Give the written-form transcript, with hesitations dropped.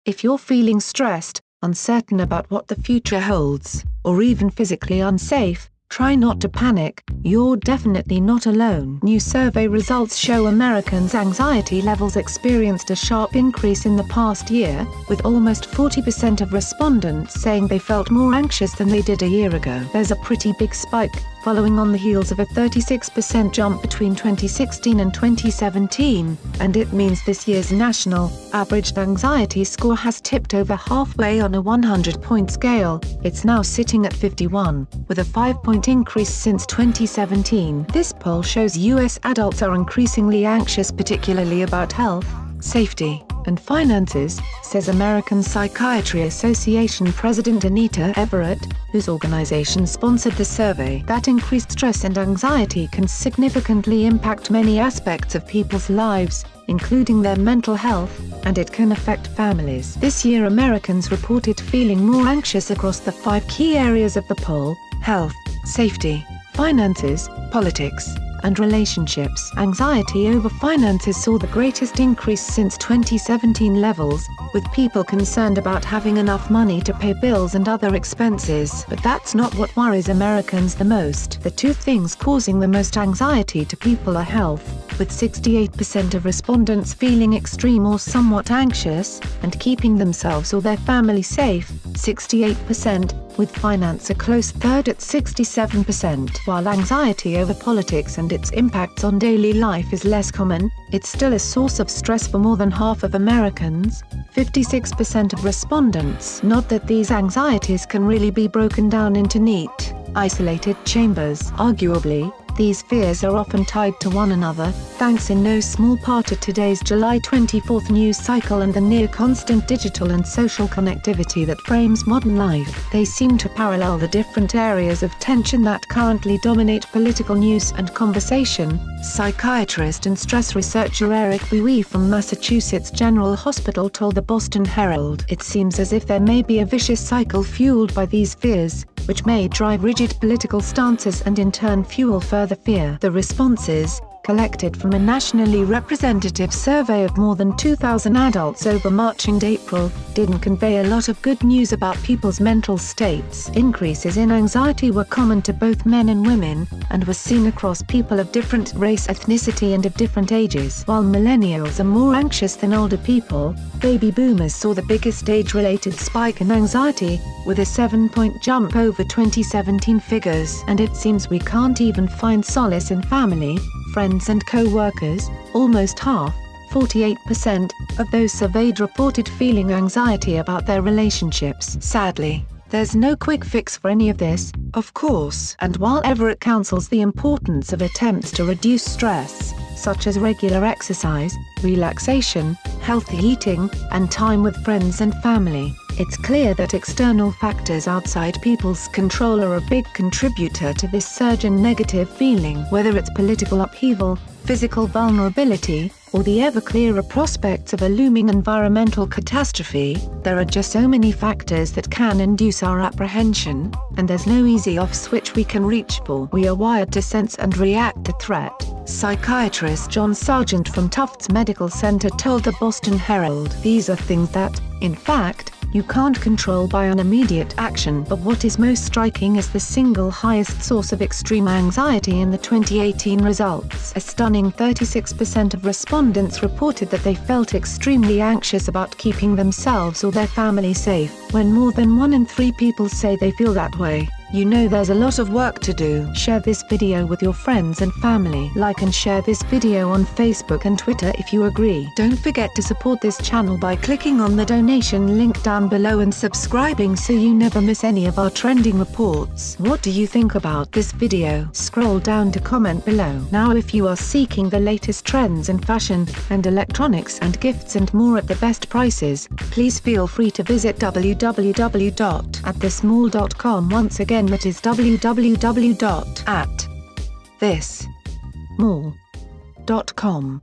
If you're feeling stressed, uncertain about what the future holds, or even physically unsafe, try not to panic. You're definitely not alone. New survey results show Americans' anxiety levels experienced a sharp increase in the past year, with almost 40% of respondents saying they felt more anxious than they did a year ago. There's a pretty big spike, following on the heels of a 36% jump between 2016 and 2017, and it means this year's national averaged anxiety score has tipped over halfway on a 100-point scale. It's now sitting at 51, with a 5-point increase since 2017. This poll shows U.S. adults are increasingly anxious, particularly about health, safety, and finances, says American Psychiatry Association President Anita Everett, whose organization sponsored the survey. That increased stress and anxiety can significantly impact many aspects of people's lives, including their mental health, and it can affect families. This year Americans reported feeling more anxious across the 5 key areas of the poll: health, safety, finances, politics, and relationships. Anxiety over finances saw the greatest increase since 2017 levels, with people concerned about having enough money to pay bills and other expenses. But that's not what worries Americans the most. The 2 things causing the most anxiety to people are health, with 68% of respondents feeling extreme or somewhat anxious, and keeping themselves or their family safe, 68%, with finance a close third at 67%. While anxiety over politics and its impacts on daily life is less common, it's still a source of stress for more than half of Americans, 56% of respondents. Not that these anxieties can really be broken down into neat, isolated chambers. Arguably, these fears are often tied to one another, thanks in no small part to today's July 24 news cycle and the near-constant digital and social connectivity that frames modern life. They seem to parallel the different areas of tension that currently dominate political news and conversation. Psychiatrist and stress researcher Eric Bouie from Massachusetts General Hospital told the Boston Herald, "It seems as if there may be a vicious cycle fueled by these fears, which may drive rigid political stances and in turn fuel further fear." The responses, collected from a nationally representative survey of more than 2,000 adults over March and April, didn't convey a lot of good news about people's mental states. Increases in anxiety were common to both men and women, and were seen across people of different race, ethnicity and of different ages. While millennials are more anxious than older people, baby boomers saw the biggest age-related spike in anxiety, with a 7-point jump over 2017 figures. And it seems we can't even find solace in family, friends and co-workers. Almost half, 48%, of those surveyed reported feeling anxiety about their relationships. Sadly, there's no quick fix for any of this, of course. And while Everett counsels the importance of attempts to reduce stress, such as regular exercise, relaxation, healthy eating, and time with friends and family, it's clear that external factors outside people's control are a big contributor to this surge in negative feeling. Whether it's political upheaval, physical vulnerability, or the ever-clearer prospects of a looming environmental catastrophe, there are just so many factors that can induce our apprehension, and there's no easy off switch we can reach for. We are wired to sense and react to threat, psychiatrist John Sargent from Tufts Medical Center told the Boston Herald. These are things that, in fact, you can't control by an immediate action. But what is most striking is the single highest source of extreme anxiety in the 2018 results. A stunning 36% of respondents reported that they felt extremely anxious about keeping themselves or their family safe. When more than 1 in 3 people say they feel that way, you know there's a lot of work to do. Share this video with your friends and family. Like and share this video on Facebook and Twitter if you agree. Don't forget to support this channel by clicking on the donation link down below and subscribing so you never miss any of our trending reports. What do you think about this video? Scroll down to comment below. Now if you are seeking the latest trends in fashion, and electronics and gifts and more at the best prices, please feel free to visit www.atthismall.com. Once again, that is www.atthismall.com.